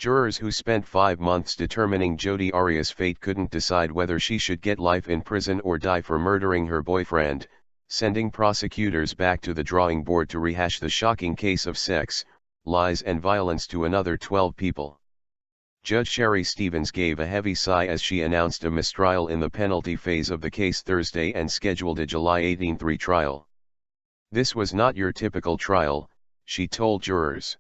Jurors who spent 5 months determining Jodi Arias' fate couldn't decide whether she should get life in prison or die for murdering her boyfriend, sending prosecutors back to the drawing board to rehash the shocking case of sex, lies and violence to another 12 people. Judge Sherry Stevens gave a heavy sigh as she announced a mistrial in the penalty phase of the case Thursday and scheduled a July 18 retrial. "This was not your typical trial," she told jurors.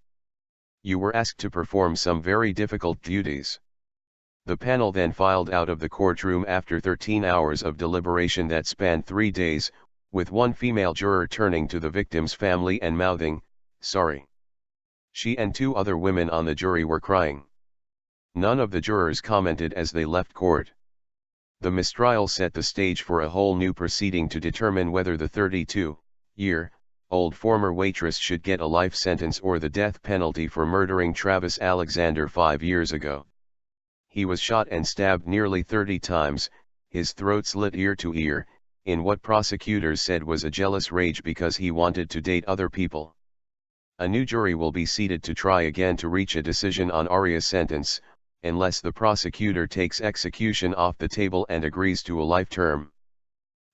"You were asked to perform some very difficult duties." The panel then filed out of the courtroom after 13 hours of deliberation that spanned 3 days, with one female juror turning to the victim's family and mouthing, "Sorry." She and 2 other women on the jury were crying. None of the jurors commented as they left court. The mistrial set the stage for a whole new proceeding to determine whether the 32-year-old former waitress should get a life sentence or the death penalty for murdering Travis Alexander 5 years ago. He was shot and stabbed nearly 30 times, his throat slit ear to ear, in what prosecutors said was a jealous rage because he wanted to date other people. A new jury will be seated to try again to reach a decision on Arias' sentence, unless the prosecutor takes execution off the table and agrees to a life term.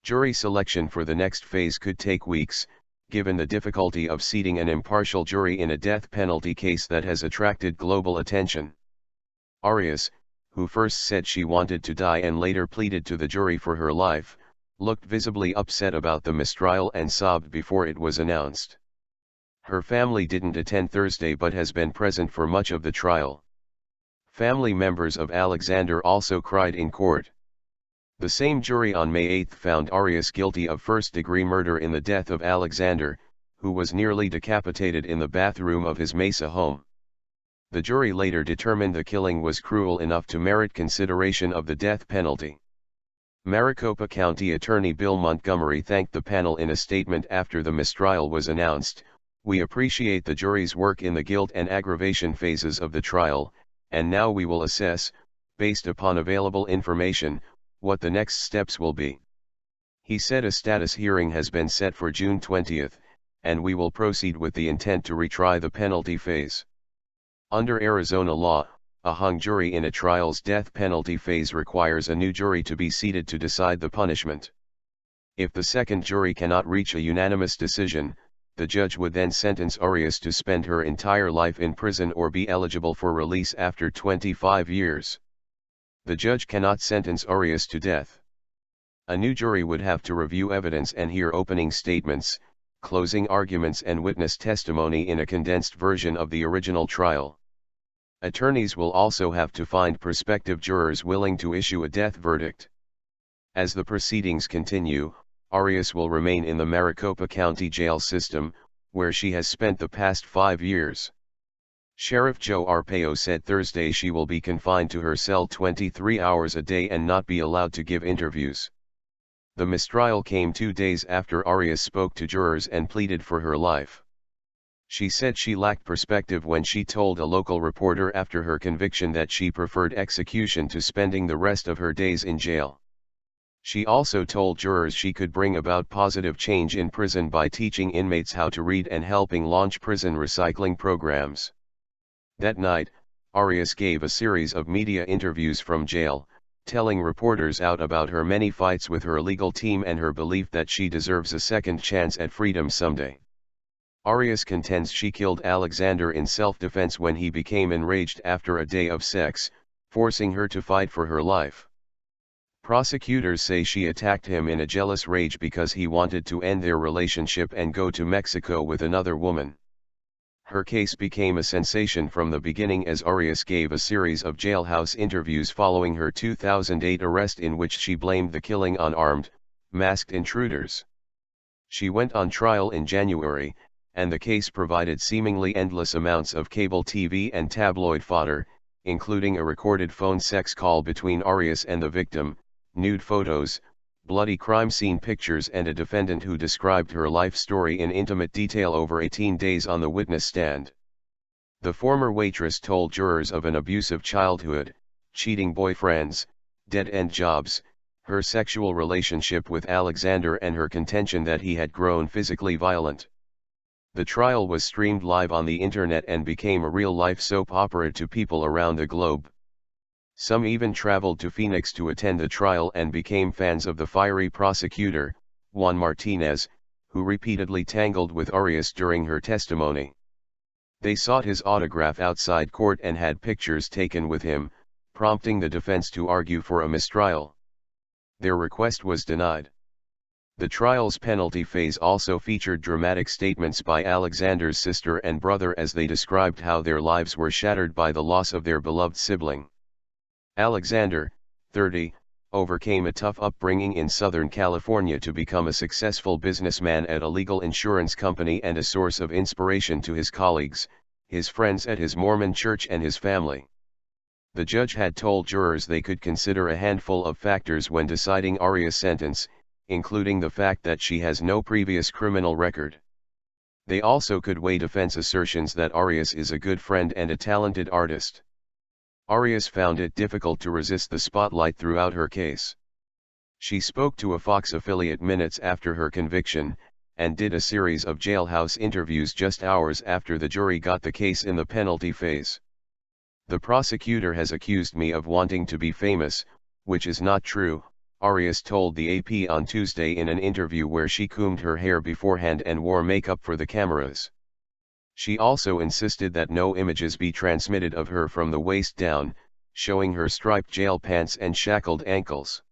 Jury selection for the next phase could take weeks, given the difficulty of seating an impartial jury in a death penalty case that has attracted global attention. Arias, who first said she wanted to die and later pleaded to the jury for her life, looked visibly upset about the mistrial and sobbed before it was announced. Her family didn't attend Thursday but has been present for much of the trial. Family members of Alexander also cried in court. The same jury on May 8 found Arias guilty of first-degree murder in the death of Alexander, who was nearly decapitated in the bathroom of his Mesa home. The jury later determined the killing was cruel enough to merit consideration of the death penalty. Maricopa County Attorney Bill Montgomery thanked the panel in a statement after the mistrial was announced. "We appreciate the jury's work in the guilt and aggravation phases of the trial, and now we will assess, based upon available information, what the next steps will be." He said a status hearing has been set for June 20, and we will proceed with the intent to retry the penalty phase. Under Arizona law, a hung jury in a trial's death penalty phase requires a new jury to be seated to decide the punishment. If the second jury cannot reach a unanimous decision, the judge would then sentence Arias to spend her entire life in prison or be eligible for release after 25 years. The judge cannot sentence Arias to death. A new jury would have to review evidence and hear opening statements, closing arguments and witness testimony in a condensed version of the original trial. Attorneys will also have to find prospective jurors willing to issue a death verdict. As the proceedings continue, Arias will remain in the Maricopa County jail system, where she has spent the past 5 years. Sheriff Joe Arpaio said Thursday she will be confined to her cell 23 hours a day and not be allowed to give interviews. The mistrial came 2 days after Arias spoke to jurors and pleaded for her life. She said she lacked perspective when she told a local reporter after her conviction that she preferred execution to spending the rest of her days in jail. She also told jurors she could bring about positive change in prison by teaching inmates how to read and helping launch prison recycling programs. That night, Arias gave a series of media interviews from jail, telling reporters out about her many fights with her legal team and her belief that she deserves a second chance at freedom someday. Arias contends she killed Alexander in self-defense when he became enraged after a day of sex, forcing her to fight for her life. Prosecutors say she attacked him in a jealous rage because he wanted to end their relationship and go to Mexico with another woman. Her case became a sensation from the beginning as Arias gave a series of jailhouse interviews following her 2008 arrest in which she blamed the killing on armed, masked intruders. She went on trial in January, and the case provided seemingly endless amounts of cable TV and tabloid fodder, including a recorded phone sex call between Arias and the victim, nude photos, bloody crime scene pictures and a defendant who described her life story in intimate detail over 18 days on the witness stand. The former waitress told jurors of an abusive childhood, cheating boyfriends, dead-end jobs, her sexual relationship with Alexander and her contention that he had grown physically violent. The trial was streamed live on the internet and became a real-life soap opera to people around the globe. Some even traveled to Phoenix to attend the trial and became fans of the fiery prosecutor, Juan Martinez, who repeatedly tangled with Arias during her testimony. They sought his autograph outside court and had pictures taken with him, prompting the defense to argue for a mistrial. Their request was denied. The trial's penalty phase also featured dramatic statements by Alexander's sister and brother as they described how their lives were shattered by the loss of their beloved sibling. Alexander, 30, overcame a tough upbringing in Southern California to become a successful businessman at a legal insurance company and a source of inspiration to his colleagues, his friends at his Mormon church and his family. The judge had told jurors they could consider a handful of factors when deciding Arias' sentence, including the fact that she has no previous criminal record. They also could weigh defense assertions that Arias is a good friend and a talented artist. Arias found it difficult to resist the spotlight throughout her case. She spoke to a Fox affiliate minutes after her conviction, and did a series of jailhouse interviews just hours after the jury got the case in the penalty phase. "The prosecutor has accused me of wanting to be famous, which is not true," Arias told the AP on Tuesday in an interview where she combed her hair beforehand and wore makeup for the cameras. She also insisted that no images be transmitted of her from the waist down, showing her striped jail pants and shackled ankles.